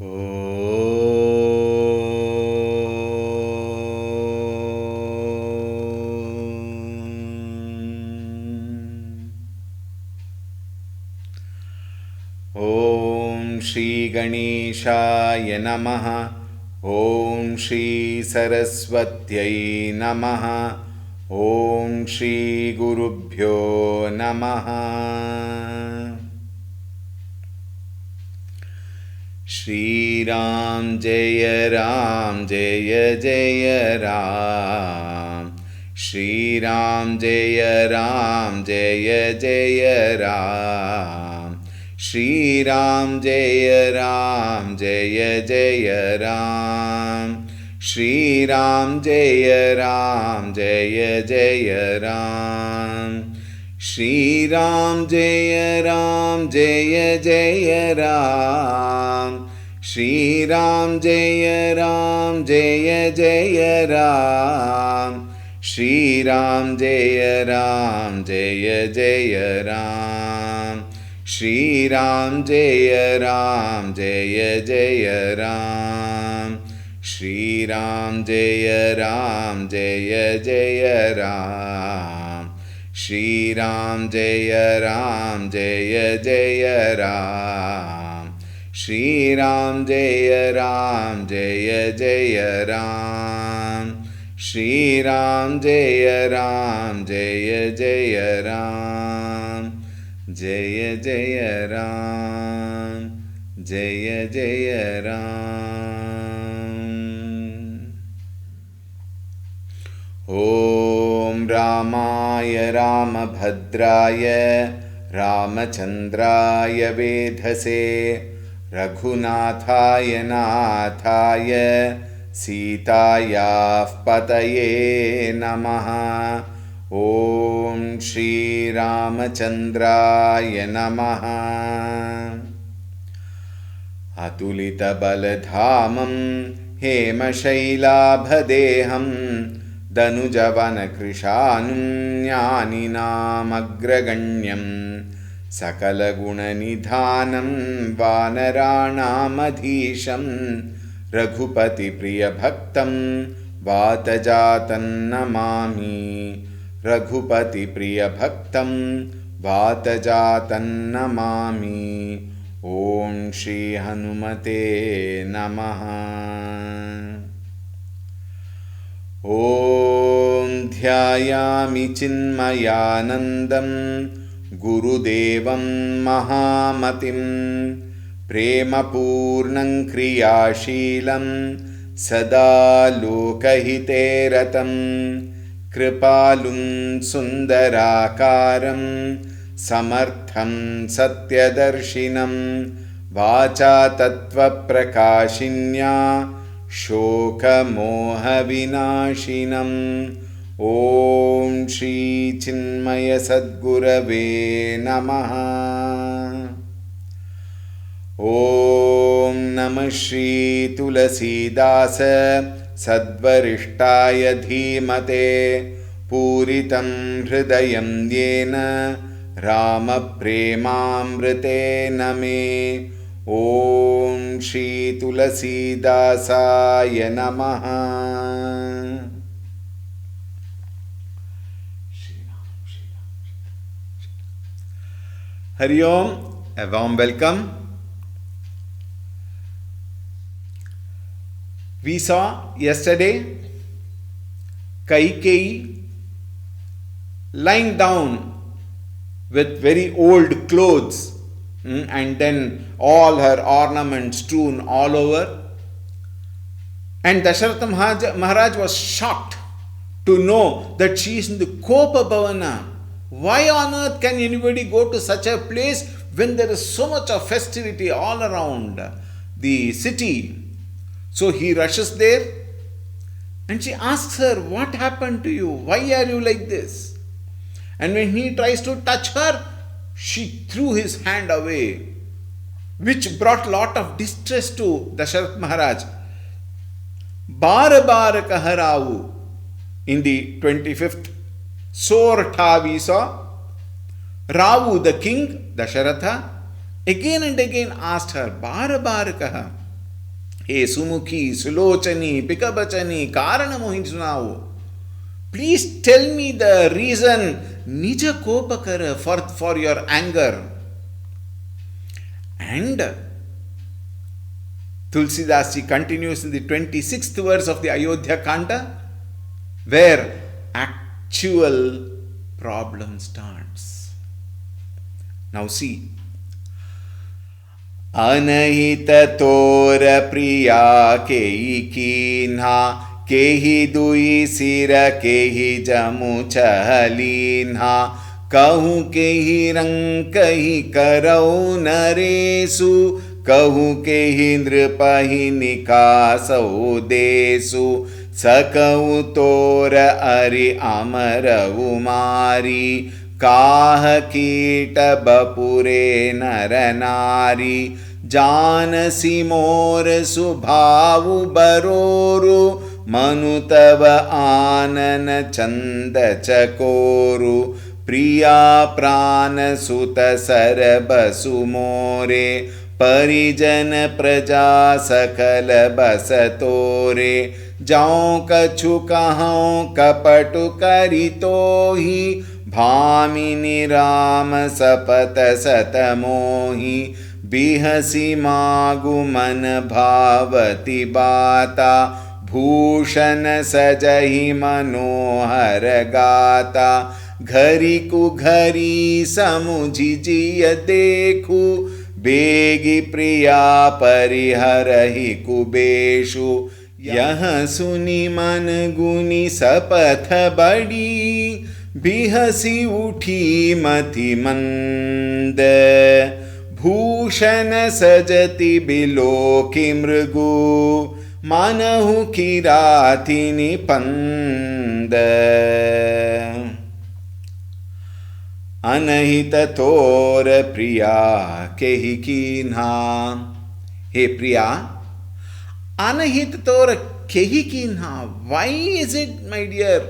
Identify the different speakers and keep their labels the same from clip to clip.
Speaker 1: ॐ श्री गणेशाय नमः। ॐ श्री सरस्वत्यै नमः। ॐ श्री गुरुभ्यो नमः। श्रीराम जय राम जय जय राम। श्रीराम जय राम जय जय राम। श्रीराम जय राम जय जय राम। श्रीराम जय राम जय जय राम। श्रीराम जय राम जय जय राम। श्रीराम जय राम जय जय राम। श्रीराम जय राम जय जय राम। श्रीराम जय राम जय जय राम। श्रीराम जय राम जय जय राम। श्रीराम जय राम जय जय राम। श्रीराम जय राम जय जय राम। श्रीराम जय राम जय जय राम। जय जय राम जय जय राम। ॐ रामाय रामभद्राय रामचन्द्राय वेधसे रघुनाथाय नाथाय सीतायाः पतये नमः। ॐ श्रीरामचन्द्राय नमः। अतुलितबलधामं हेमशैलाभदेहं दनुजवनकृशानुं ज्ञानिनामग्रगण्यं सकलगुणनिधानं वानराणामधीशं रघुपतिप्रियभक्तं वातजातं नमामि। रघुपतिप्रियभक्तं वातजातं नमामि। ॐ श्रीहनुमते नमः। ॐ ध्यायामि चिन्मयानन्दं गुरुदेवं महामतिं प्रेमपूर्णं क्रियाशीलं सदा लोकहिते रतं कृपालुं सुन्दराकारं समर्थं सत्यदर्शिनं वाचा तत्त्वप्रकाशिन्या शोकमोहविनाशिनम्। ॐ श्रीचिन्मयसद्गुरवे नमः। ॐ नमः श्रीतुलसीदास सद्वरिष्ठाय धीमते पूरितं हृदयं येन रामप्रेमामृतेन मे। ॐ श्रीतुलसीदासाय नमः। Hari Om, a warm welcome. We saw yesterday Kaikeyi lying down with very old clothes and then all her ornaments strewn all over. And Dasharatha Maharaj was shocked to know that she is in the Kopa Bhavana. Why on earth can anybody go to such a place when there is so much of festivity all around the city? So he rushes there and she asks her, "What happened to you? Why are you like this?" And when he tries to touch her, she threw his hand away, which brought lot of distress to Dasharatha Maharaj. Bar bar kaharavu. In the 25th Sortha we saw Ravu, the king, Dasharatha, again and again asked her, "Bar bar kaha." Hey Sumukhi, Sulochani, Pikabachani, Karana Mohinsunavu. Please tell me the reason, Nija Kopakara, for your anger. And Tulsidas continues in the 26th verse of the Ayodhyakand, where actual problem starts. Now see. अनहित तोर प्रिया केही कीन्हा केही दुई सिर केही जमु चहलीन्हा कहूँ केही रंग कही करौ नरेसु कहूँ केही नृपहि निकासौ देसु सकौ तोर अरि अमरउ मारी काह कीट बपुरे नर नारी जानसी मोर सुभावु बरोरु मनु तव आनन चंद चकोरु प्रिया प्राण सुत सर बसु मोरे परिजन प्रजा सकल बस तोरे जाऊं कछु कहूं कपटु करी तोहि भामिनी राम सपत सत मोहि बिहसी मागु मन भावती बाता भूषण सजहि मनोहर गाता घरी कु घरी समुझि जिय देखु बेगी प्रिया परिहरहि कुबेशु यह सुनि मन गुनी सपथ बड़ी बिहसी उठी मति मंद भूषण सजति बिलोकि मृगु मानहु किराति निपंद अनहित तोर प्रिया केहि कीन्हा. हे प्रिया, अनहित तोर केहि कीन्हा. Why is it, my dear?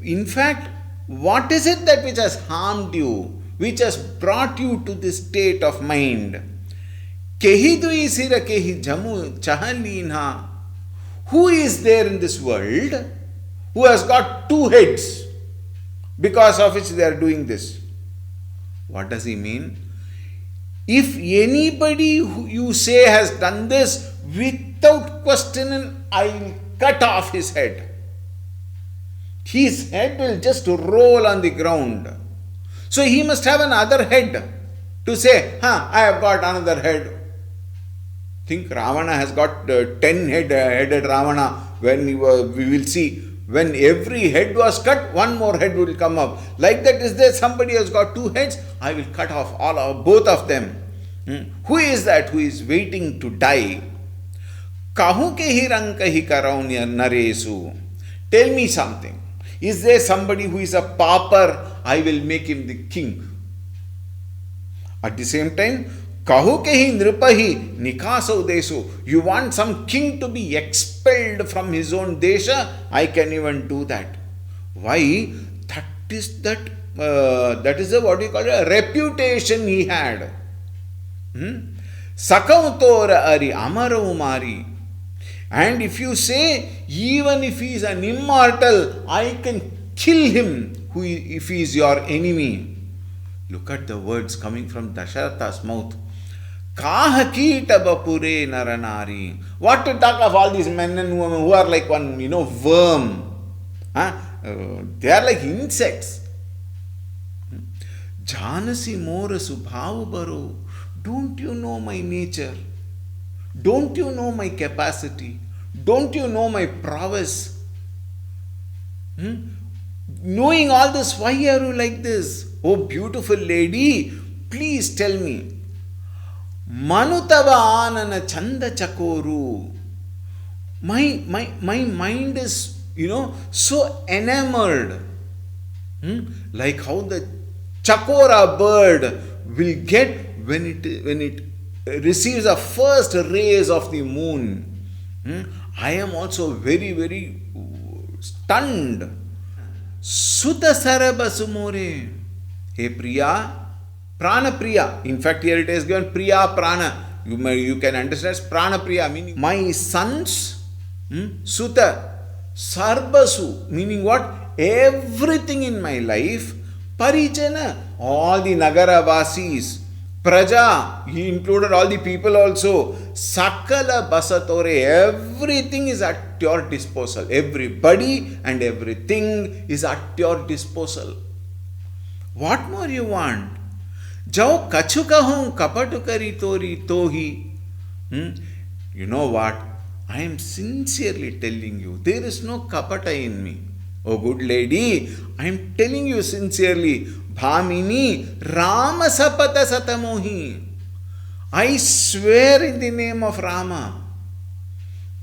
Speaker 1: In fact, what is it that which has harmed you, which has brought you to this state of mind? Kehi dui sira kehi jamu chahalina. Who is there in this world who has got two heads because of which they are doing this? What does he mean? If anybody who you say has done this, without question, I will cut off his head. His head will just roll on the ground. So he must have another head to say, I have got another head. Think Ravana has got 10-headed Ravana. When we will see, when every head was cut, one more head will come up. Like that, is there somebody has got two heads? I will cut off both of them. Who is that who is waiting to die? Kahu kehi rang kahi karau naresu. Tell me something. Is there somebody who is a pauper? I will make him the king. At the same time, kahu kehi nripahi nikasau desu. You want some king to be expelled from his own desha? I can even do that. Why? That is what you call a reputation he had. Sakau tora ari amarau mari. And if you say, even if he is an immortal, I can kill him if he is your enemy. Look at the words coming from Dasharatha's mouth. Kaha kita bapure naranari. What to talk of all these men and women who are like one, worm. They are like insects. Janasi mora subhavu baro. Don't you know my nature? Don't you know my capacity? Don't you know my prowess? Knowing all this, why are you like this? Oh, beautiful lady, please tell me. Manutava anana chanda chakoru. My mind is, so enamored. Like how the chakora bird will get when it receives the first rays of the moon. I am also very, very stunned. Suta saraba sumore. Hey Priya, Prana Priya. In fact, here it is given Priya Prana. You can understand as Pranapriya, meaning my sons, Suta, Sarbasu, meaning what? Everything in my life, Parijana, all the Nagaravasis, Praja, he included all the people also, Sakala Basatore, everything is at your disposal. Everybody and everything is at your disposal. What more you want? Jao kachuka hum kapatukari tori tohi. You know what? I am sincerely telling you, there is no kapata in me. Oh good lady, I am telling you sincerely, Bhamini Rama Sapata Satamohi. I swear in the name of Rama.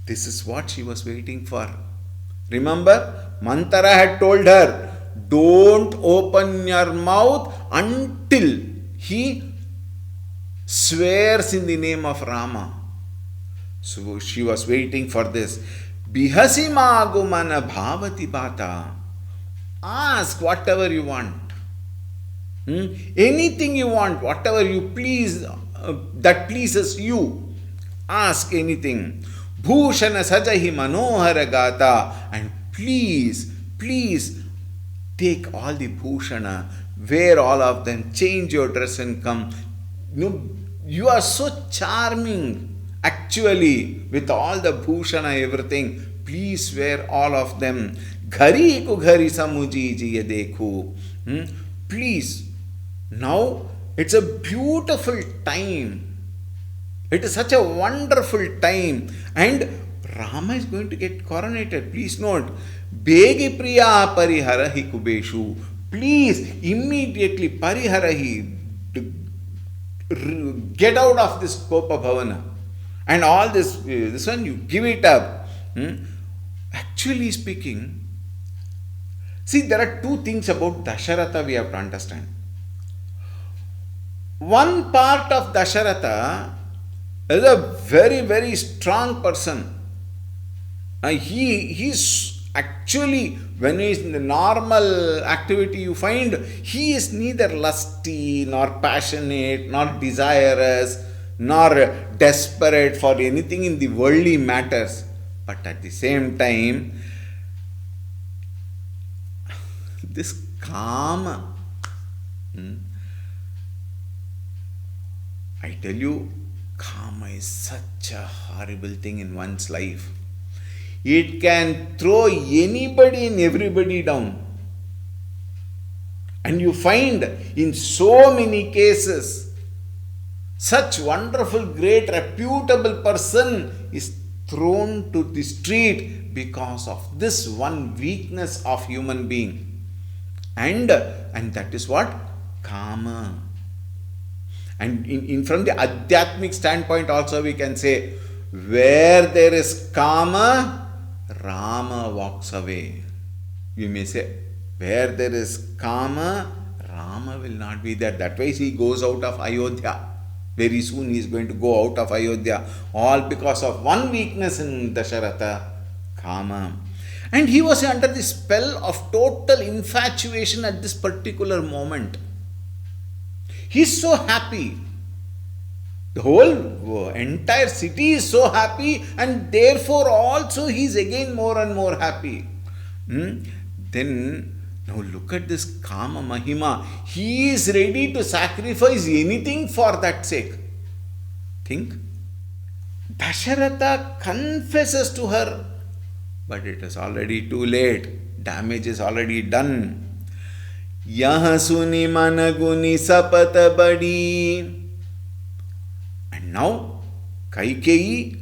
Speaker 1: This is what she was waiting for. Remember, Mantara had told her, don't open your mouth until he swears in the name of Rama. So she was waiting for this. Bihasi magumana bhavati bata. Ask whatever you want. Anything you want, whatever you please, that pleases you. Ask anything. Bhushana sajahi manohara gata. And please take all the bhushana, wear all of them, change your dress and come. You are so charming. Actually, with all the bhushana, everything, please wear all of them. Ghari ku ghari samuji jiye dekhu. Please. Now, it's a beautiful time. It is such a wonderful time. And Rama is going to get coronated. Please note. Begi priya pariharahi kubeshu. Please, immediately pariharahi. Get out of this Kopa Bhavana. And all this one, you give it up. Actually speaking, see, there are two things about Dasharatha we have to understand. One part of Dasharatha is a very, very strong person. He's actually, when he is in the normal activity, you find he is neither lusty, nor passionate, nor desirous, nor desperate for anything in the worldly matters. But at the same time, this calm, I tell you, karma is such a horrible thing in one's life. It can throw anybody and everybody down. And you find in so many cases, such wonderful, great, reputable person is thrown to the street because of this one weakness of human being. And that is what? Karma. And from the Adhyatmic standpoint also we can say, where there is karma, Rama walks away. You may say, where there is karma, Rama will not be there. That way he goes out of Ayodhya. Very soon he is going to go out of Ayodhya. All because of one weakness in Dasharatha, karma. And he was under the spell of total infatuation at this particular moment. He is so happy. The whole entire city is so happy, and therefore also he is again more and more happy. Then, now look at this Kama Mahima. He is ready to sacrifice anything for that sake. Think. Dasharatha confesses to her, but it is already too late. Damage is already done. Yah suni managuni sapata badi. And now, Kaikeyi,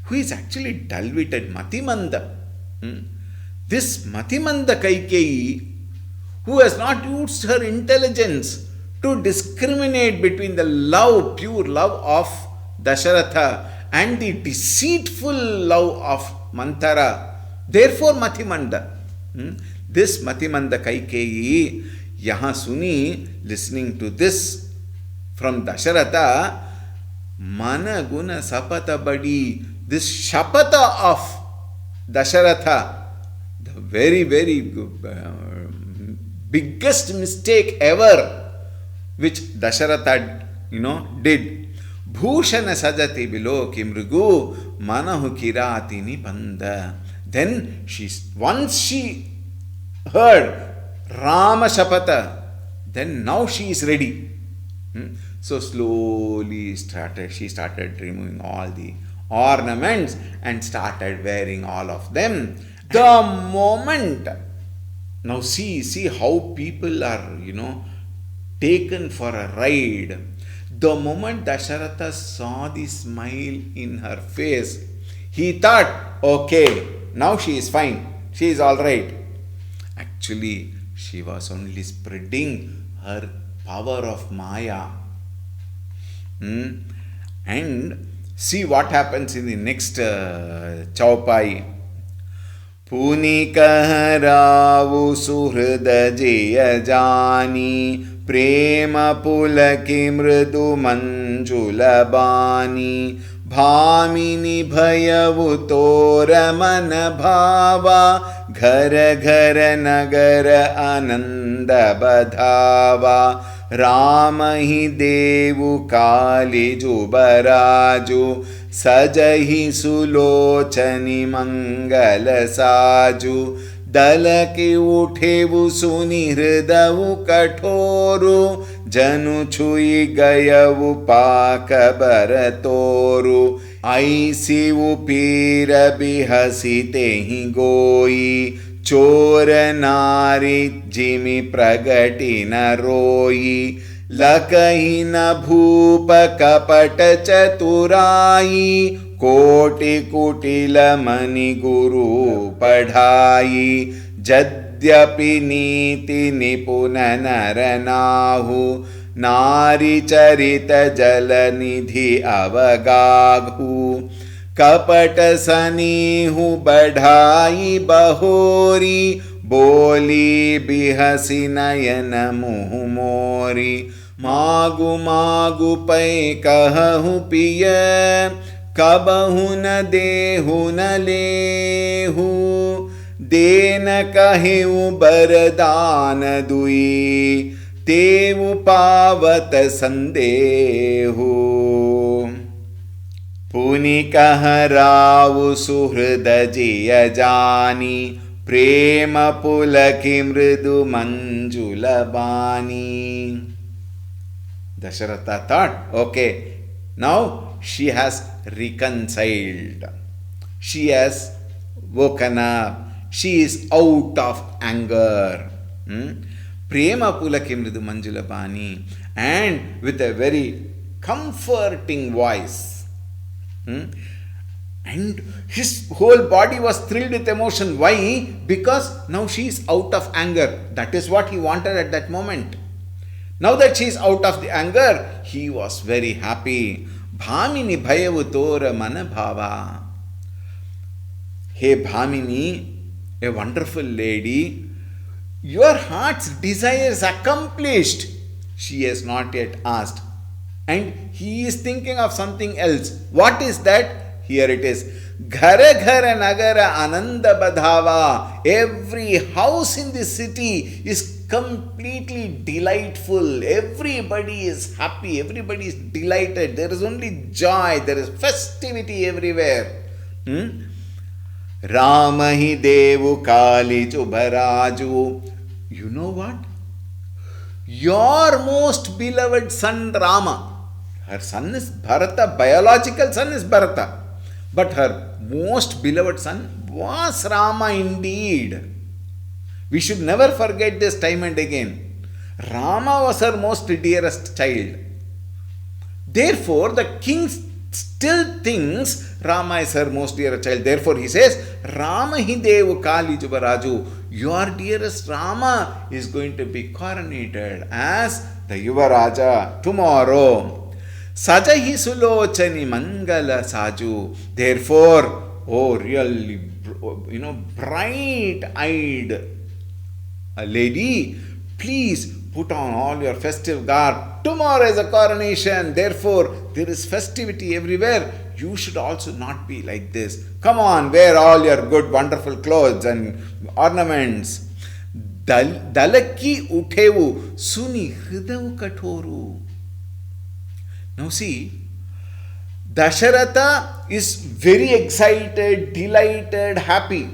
Speaker 1: who is actually dull-witted, Matimanda, this Matimanda Kaikeyi, who has not used her intelligence to discriminate between the love, pure love of Dasharatha and the deceitful love of Mantara. Therefore, Matimanda. This Matimanda Kaikeyi, Yaha Suni, listening to this from Dasharatha, Mana Guna Sapata Badi, this Shapata of Dasharatha, the very, very biggest mistake ever which Dasharatha, did. Bhushana sajati biloki mrigu manahu kirati nipanda. Then once she heard Rama Shapata, then now she is ready. So slowly she started removing all the ornaments and started wearing all of them. The moment, now see how people are, taken for a ride. The moment Dasharatha saw the smile in her face, he thought, okay, now she is fine, she is all right. Actually, she was only spreading her power of Maya. And see what happens in the next Chaupai. Punikaharavu suhrda jaya jani prema pulaki mridu manjulabani bhamini bhayavu tora mana bhava ghara ghara nagara ananda badhava Ramahi devu kali jubaraju Sajahi sulochani mangala saju Dalaki uthevu sunihridavu kathoru Janu chui gayavu paka baratoru Aisi upira bihasite hi goi चोर नारी जिमि प्रगति न रोई लकहि न भूप कपट चतुराई कोटि कुटिल मनि गुरु पढ़ाई यद्यपि नीति निपुण नर नाहु नारी चरित जल निधि अवगाघु कपट सनीहु बढ़ाई बहोरी बोली बिहसी नयन मुँह मोरी मागु मागु पै कहु पिय कबहु न देहु न लेहु देन कहेउ बरदान दुई तेउ पावत संदेहु पुनिकहरावु सुहृद जिय जानी प्रेम पुलकी मृदु मंजुलबानी. Dasharatha thought, okay, now she has reconciled. She has woken up. She is out of anger. Prema pulaki mridu manjulabani. And with a very comforting voice. And his whole body was thrilled with emotion. Why? Because now she is out of anger. That is what he wanted at that moment. Now that she is out of the anger, he was very happy. Bhamini bhayavu tora mana bhava. Hey Bhamini, a wonderful lady, your heart's desire is accomplished. She has not yet asked. And he is thinking of something else. What is that? Here it is. Ghara ghara nagara ananda badhava. Every house in this city is completely delightful. Everybody is happy. Everybody is delighted. There is only joy. There is festivity everywhere. Ramahi devu kali chubaraju. You know what? Your most beloved son Rama. Her son is Bharata, biological son is Bharata. But her most beloved son was Rama indeed. We should never forget this time and again. Rama was her most dearest child. Therefore, the king still thinks Rama is her most dear child. Therefore, he says, Rama hi devu kali jubaraju. Your dearest Rama is going to be coronated as the Yuvaraja tomorrow. Sajahi sulochani mangala saju. Therefore, oh really, bright-eyed lady, please put on all your festive garb. Tomorrow is a coronation. Therefore, there is festivity everywhere. You should also not be like this. Come on, wear all your good, wonderful clothes and ornaments. Dalaki uthevu suni hridavu kathoru. Now see, Dasharatha is very excited, delighted, happy.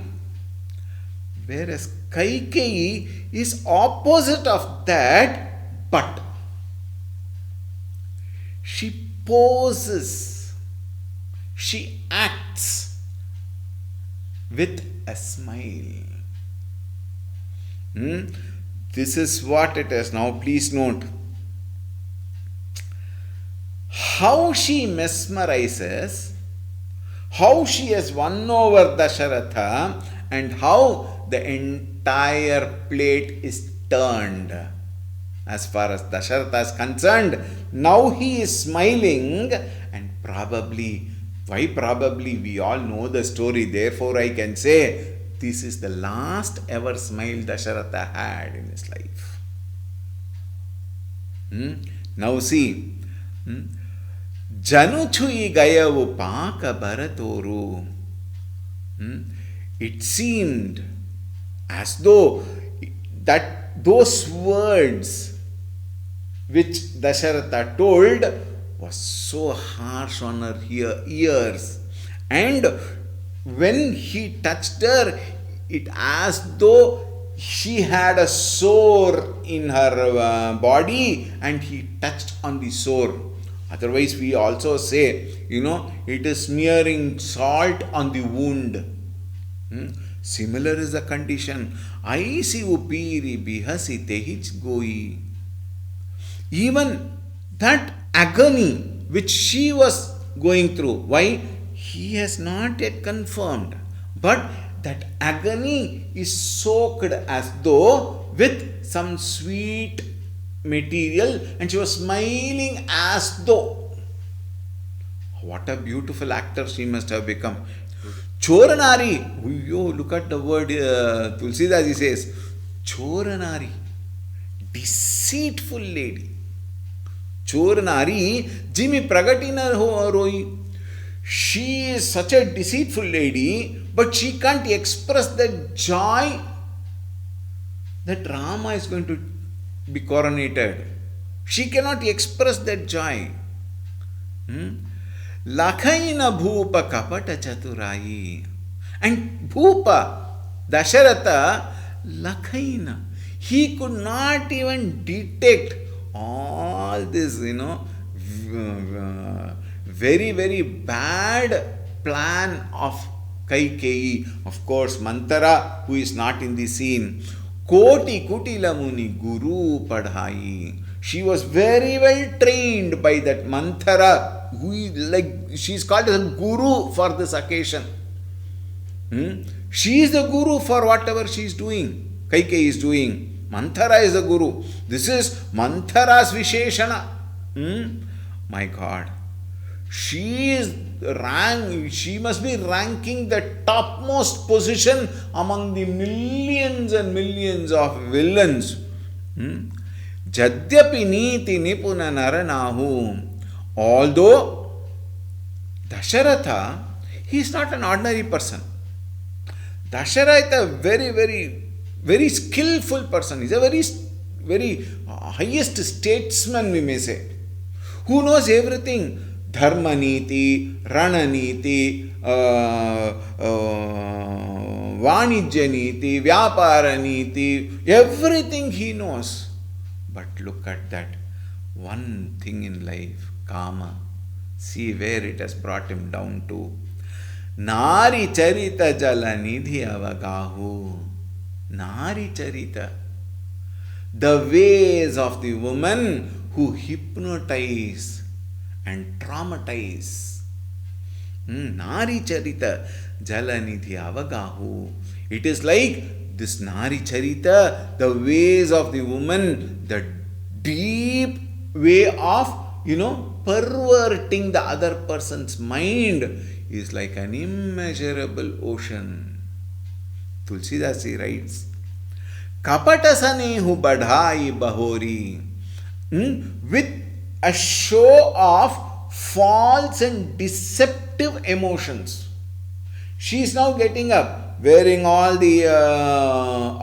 Speaker 1: Whereas Kaikeyi is opposite of that, but she poses, she acts with a smile. This is what it is. Now please note how she mesmerizes, how she has won over Dasharatha, and how the entire plate is turned. As far as Dasharatha is concerned, now he is smiling, and probably, why probably, we all know the story, therefore I can say this is the last ever smile Dasharatha had in his life. Now see, Januchui Gayavu Paka Baratoru. It seemed as though that those words which Dasharatha told was so harsh on her ears, and when he touched her, it as though she had a sore in her body and he touched on the sore. Otherwise, we also say, it is smearing salt on the wound. Similar is the condition. Aisi upiri bihasi tehich goi. Even that agony which she was going through, why? He has not yet confirmed. But that agony is soaked as though with some sweet material, and she was smiling as though. What a beautiful actor she must have become. Choranari. Look at the word Tulsidas, he says. Choranari. Deceitful lady. Choranari. Jimmy Pragatina Roi. She is such a deceitful lady, but she can't express the joy that Rama is going to be coronated. She cannot express that joy. Lakhaina Bhupa Kapata Chaturai. And Bhupa, Dasharatha, Lakhaina, he could not even detect all this, very, very bad plan of Kaikeyi. Of course, Manthara, who is not in the scene. Koti Kutila Muni Guru Padhai. She was very well trained by that Manthara, who she is called as a guru for this occasion. She is the guru for whatever she is doing. Kaikeyi is doing. Manthara is the guru. This is Manthara's Visheshana. My God. She must be ranking the topmost position among the millions and millions of villains. Jadyapi niti nipuna naranahu. Although Dasharatha, he is not an ordinary person. Dasharatha is a very, very, very skillful person. He is a very, very highest statesman, we may say, who knows everything. Dharma niti, Rana niti, Vanijya niti, Vyapara niti, everything he knows. But look at that one thing in life, Kama. See where it has brought him down to. Nari charita jala nidhi avagahu. Nari charita. The ways of the woman who hypnotize and traumatize. Nari charita jalanidhi avagahu. It is like this Nari charita, the ways of the woman, the deep way of, perverting the other person's mind is like an immeasurable ocean. Tulsidasi writes, Kapatasanehu badhai bahori. With a show of false and deceptive emotions. She is now getting up, wearing all the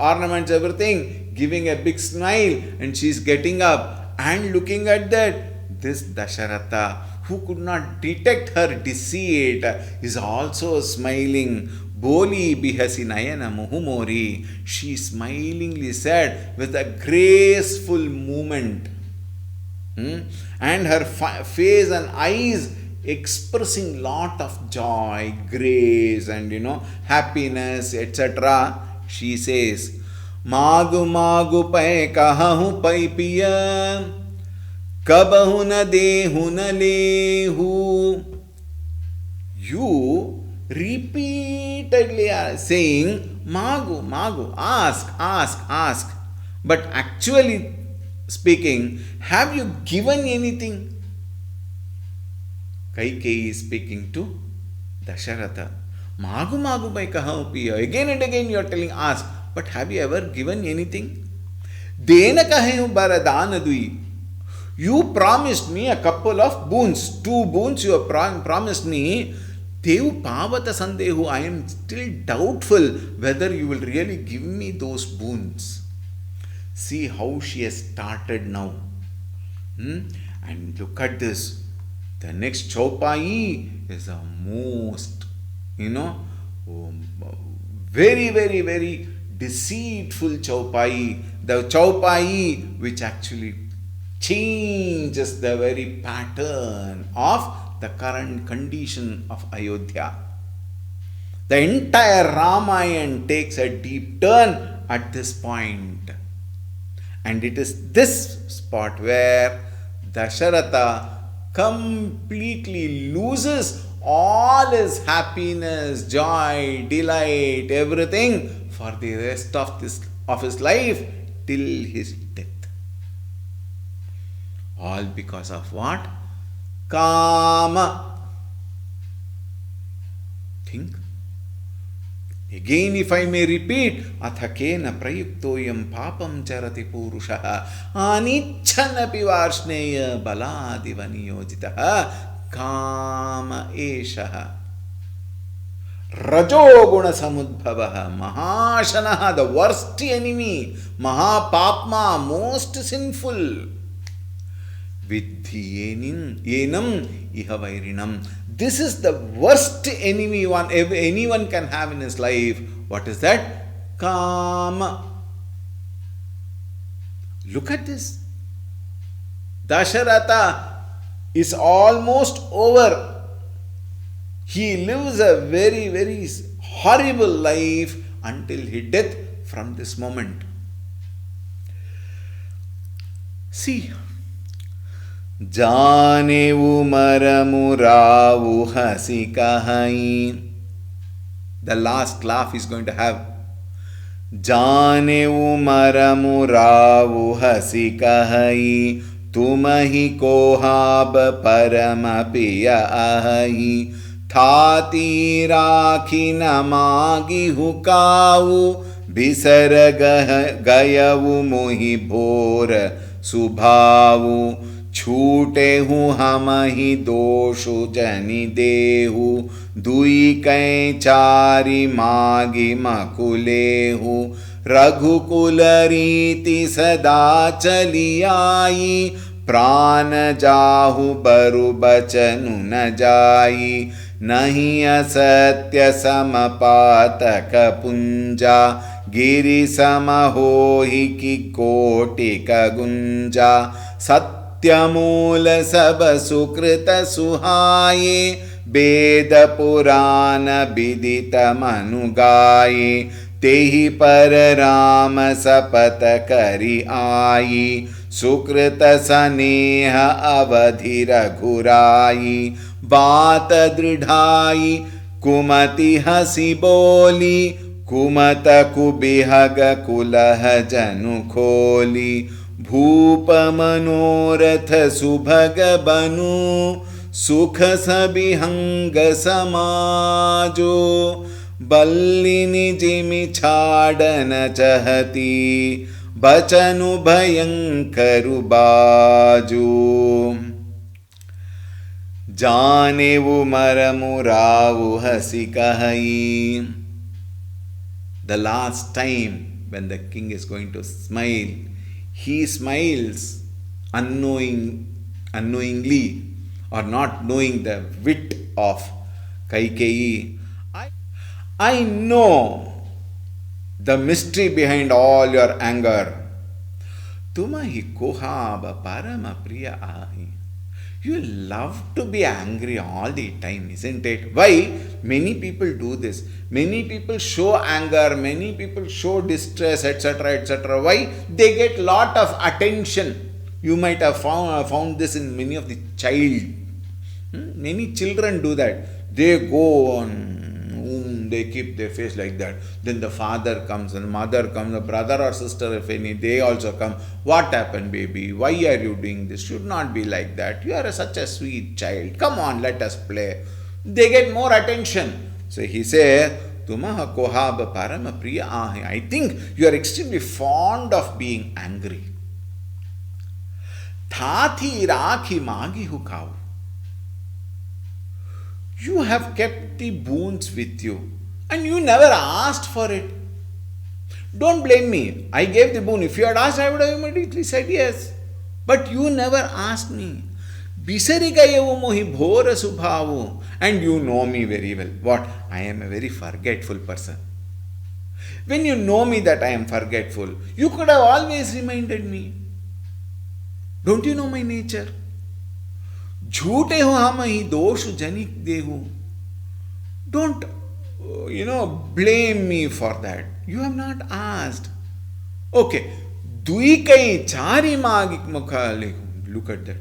Speaker 1: ornaments, everything, giving a big smile, and she is getting up and looking at that. This Dasharatha, who could not detect her deceit, is also smiling. Boli bihasi nayana muhumori. She smilingly said with a graceful movement, and her face and eyes expressing lot of joy, grace, and happiness, etc. She says, Magu magu pai kahahu pai piya, kabahu na dehu na lehu. You repeatedly are saying, Magu, Magu, ask, ask, ask. But actually speaking, have you given anything? Kaikeyi is speaking to Dasharatha. Magu, Magu, by kahapiya. Again and again you are telling, ask. But have you ever given anything? Dena kahehu baradanadui. You promised me a couple of boons. 2 boons you have promised me. Devu Pavata Sandehu, I am still doubtful whether you will really give me those boons. See how she has started now. And look at this. The next Chaupai is a most, very, very, very deceitful Chaupai. The Chaupai which actually changes the very pattern of the current condition of Ayodhya. The entire Ramayana takes a deep turn at this point. And it is this spot where Dasharatha completely loses all his happiness, joy, delight, everything for the rest of his life till his death. All because of what? Kama. Think. Again, if I may repeat, athakena prayuktoyam papam charati purushaha anichanapi varshneya baladivaniyojitāha kama eshaha rajoguna samudbhavaha mahashanaha, the worst enemy, mahapapma, most sinful, vidhi enam ihavairinam. This is the worst enemy anyone can have in his life. What is that? Kama. Look at this. Dasharatha is almost over. He lives a very, very horrible life until his death from this moment. See. Janevu maramuravu hasikahai. The last laugh is going to have. Janevu maramuravu hasikahai tumahi kohab paramapiya ahai thati rakhi namagi hukavu bisar gayavu mohi bhor subhavu छूटे हूँ हम ही दोषु जनि देहु दुई कै चारि मागी मकुलेहु रघुकुल रीति सदा चली आई प्राण जाहु बरु बचनु न जाई नहीं असत्य समपातक पुंजा गिरि सम होहि कि कोटिक गुंजा सत्यमूल सब सुकृत सुहाये वेद पुराण विदित मनु गाये तेहि पर राम सपत करि आई सुकृत स्नेह अवधि रघुराई बात दृढ़ाई कुमति हसी बोली कुमत कुबिहग कुलह जनु खोली भूप मनोरथ सुभग बनु सुख सबिहंग समाजो बल्लिनि जिमि छाड़न चहती बचनु भयंकरु बाजो जानेवु मरमुरावु हसी कहई. The last time when the king is going to smile, he smiles unknowingly, or not knowing the wit of Kaikeyi. I know the mystery behind all your anger. Tumahi kohab parama priya ahi. You love to be angry all the time, isn't it? Why? Many people do this. Many people show anger, many people show distress, etc., etc. Why? They get lot of attention. You might have found this in many of the child. Many children do that. They go on, they keep their face like that. Then the father comes and mother comes, the brother or sister, if any, they also come. What happened, baby? Why are you doing this? Should not be like that. You are such a sweet child. Come on, let us play. They get more attention. So he says, Tumaha kohab parama priya ahi. I think you are extremely fond of being angry. Thati rakhi magi hukau. You have kept the boons with you and you never asked for it. Don't blame me. I gave the boon. If you had asked, I would have immediately said yes. But you never asked me. Bisarigayavu mohi bhora subhavu. And you know me very well. What? I am a very forgetful person. When you know me that I am forgetful, you could have always reminded me. Don't you know my nature? झूठे हो हम ही दोष जनिक देहु. Don't, blame me for that. You have not asked. Okay. Duikai chari magik mukha. Look at that.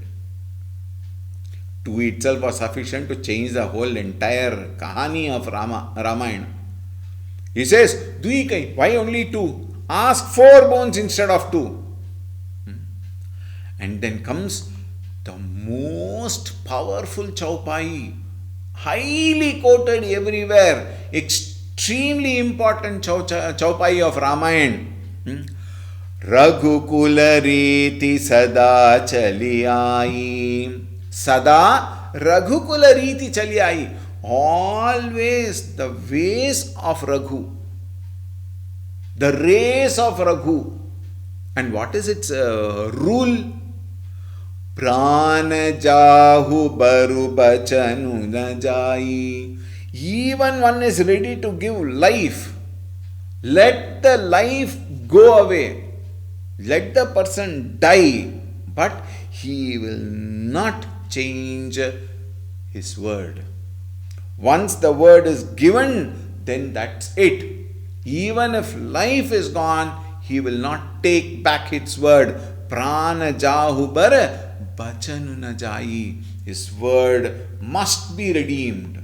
Speaker 1: Two itself was sufficient to change the whole entire kahani of Ramayana. He says, Duikai, why only two? Ask 4 bones instead of 2. And then comes the most powerful chaupai, highly quoted everywhere, extremely important chaupai of Ramayana. Raghukula riti sada chali aayi. Sada Raghukula riti chali aayi. Always the ways of Raghu. The race of Raghu. And what is its rule? Prana jahu baru bachanu na jai. Even one is ready to give life. Let the life go away. Let the person die. But he will not change his word. Once the word is given, then that's it. Even if life is gone, he will not take back its word. Prana jahu bara bachanu na jai. His word must be redeemed.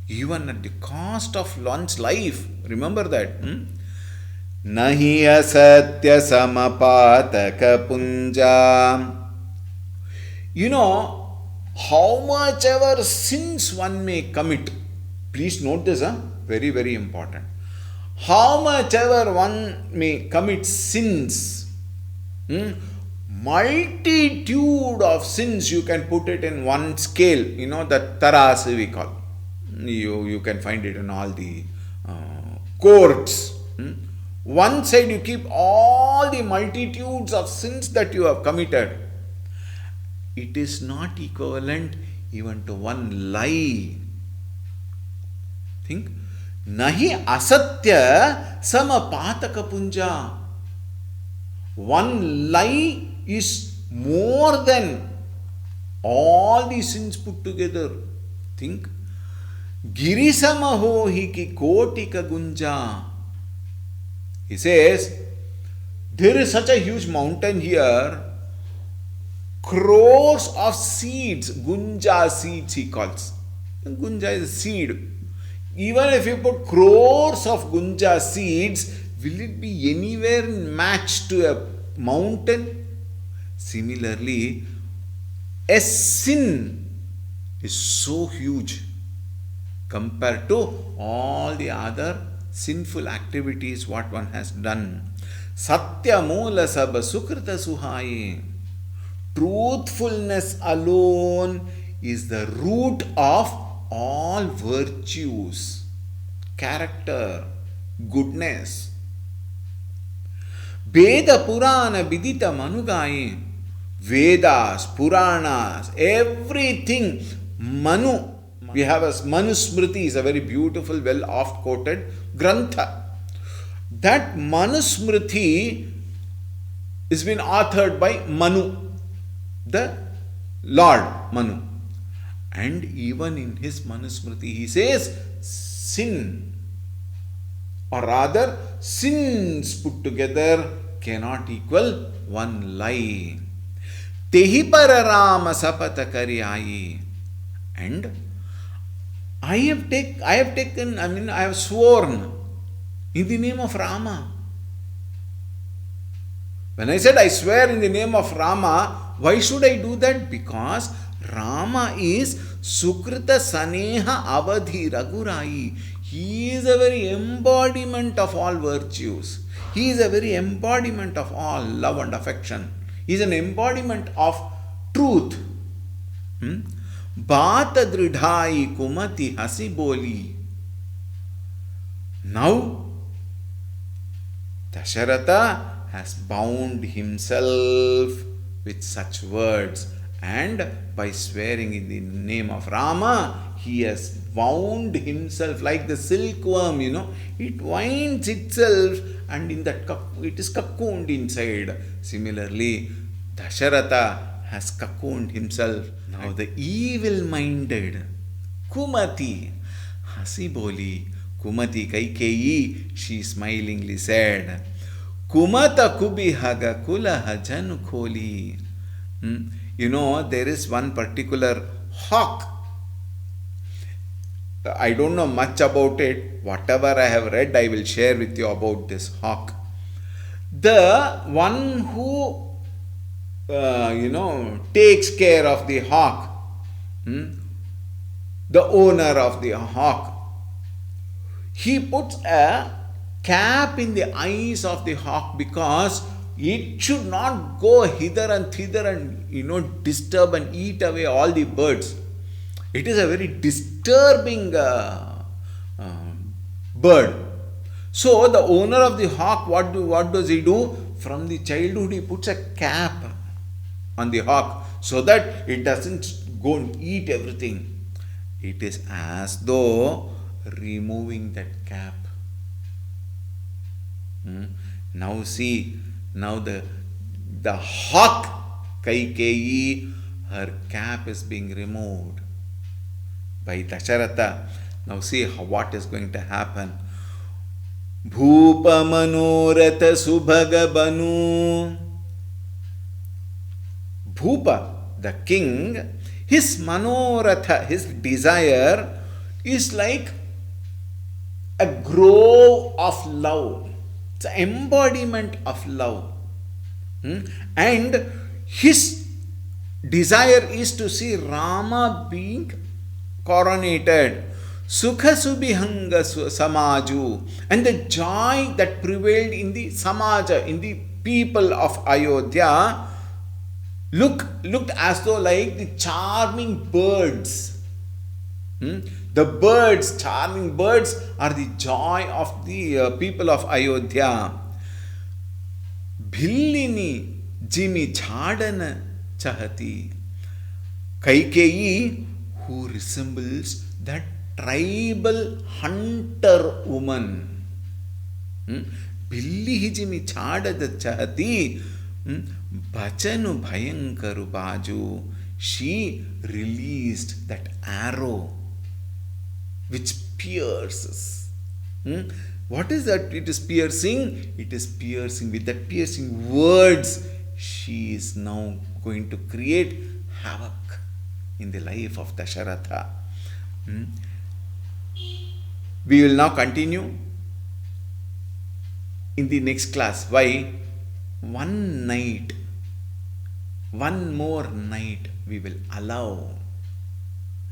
Speaker 1: Even at the cost of one's life. Remember that. Nahi asatya samapataka punja. How much ever sins one may commit. Please note this, very, very important. How much ever one may commit sins. Multitude of sins, you can put it in one scale. The tarasi we call. You can find it in all the courts. One side you keep all the multitudes of sins that you have committed. It is not equivalent even to one lie. Think. Nahi asatya samapataka punja. One lie is more than all the sins put together. Think. Girisamaho hiki kotika gunja. He says, there is such a huge mountain here. Crores of seeds, gunja seeds he calls. Gunja is a seed. Even if you put crores of gunja seeds, will it be anywhere matched to a mountain? Similarly, a sin is so huge compared to all the other sinful activities what one has done. Satya moola sab sukrita suhaye. Truthfulness alone is the root of all virtues, character, goodness. Veda Purana Vidita Manugaye. Vedas, Puranas, everything. Manu, we have a Manu Smriti is a very beautiful, well oft quoted Grantha. That Manu Smriti is been authored by Manu, the Lord Manu. And even in his Manu Smriti, he says, sin, or rather, sins put together cannot equal one lie. Tehi pararama sapata karyayi. And I have sworn in the name of Rama. When I said I swear in the name of Rama, why should I do that? Because Rama is Sukrita Saneha Avadhi Raghurai. He is a very embodiment of all virtues. He is a very embodiment of all love and affection. He is an embodiment of truth. Bata dridhai kumati hasi boli. Now, Dasharatha has bound himself with such words, and by swearing in the name of Rama, he has wound himself like the silkworm, it winds itself and in that it is cocooned inside. Similarly, Dasharatha has cocooned himself. Now the evil-minded Kumati, Hasiboli, Kumati Kaikeyi, she smilingly said, Kumata kubihaga kulaha janukoli. There is one particular hawk. I don't know much about it. Whatever I have read, I will share with you about this hawk. The one who, takes care of the hawk, the owner of the hawk, he puts a cap in the eyes of the hawk because it should not go hither and thither and disturb and eat away all the birds. It is a very disturbing bird. So the owner of the hawk, what does he do? From the childhood, he puts a cap on the hawk so that it doesn't go and eat everything. It is as though removing that cap. Now see, the hawk Kaikeyi, her cap is being removed by Dasharatha. Now see what is going to happen. Bhupa manoratha subhaga banu. Bhupa, the king, his manoratha, his desire is like a grove of love. It's an embodiment of love. And his desire is to see Rama being coronated. Sukha subihanga samaju. And the joy that prevailed in the samaja, in the people of Ayodhya, looked as though like the charming birds. The birds, charming birds, are the joy of the people of Ayodhya. Bhillini jimi chadana chahati. Kaikeyi, who resembles that tribal hunter woman. Billi jimi chadana chahati. Bachanu bhayankaru baju. She released that arrow which pierces. What is that? It is piercing. It is piercing. With that piercing words, she is now going to create havoc in the life of Dasharatha. We will now continue in the next class. Why? One more night we will allow.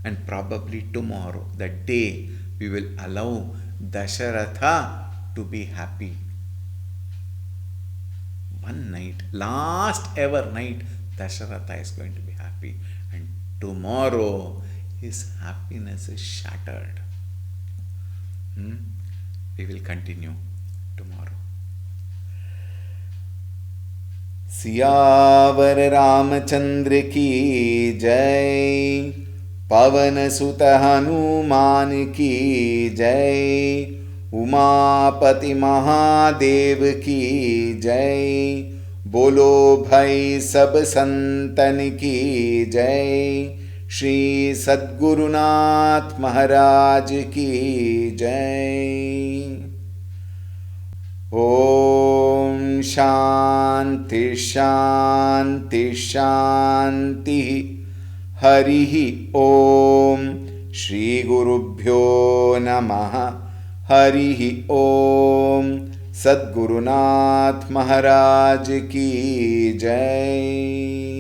Speaker 1: And probably tomorrow, that day, we will allow Dasharatha to be happy. One night, last ever night, Dasharatha is going to be happy. And tomorrow, his happiness is shattered. We will continue tomorrow. Siyavar Ramchandra की जय। पवन सुत हनुमान की जय। उमापति महादेव की जय। बोलो भाई सब संतन की जय। श्री सद्गुरुनाथ महाराज की जय। ओम शांति शांति शांति। हरि ओम। श्री गुरुभ्यो नमः। हरि ओम। सद्गुरुनाथ महाराज की जय।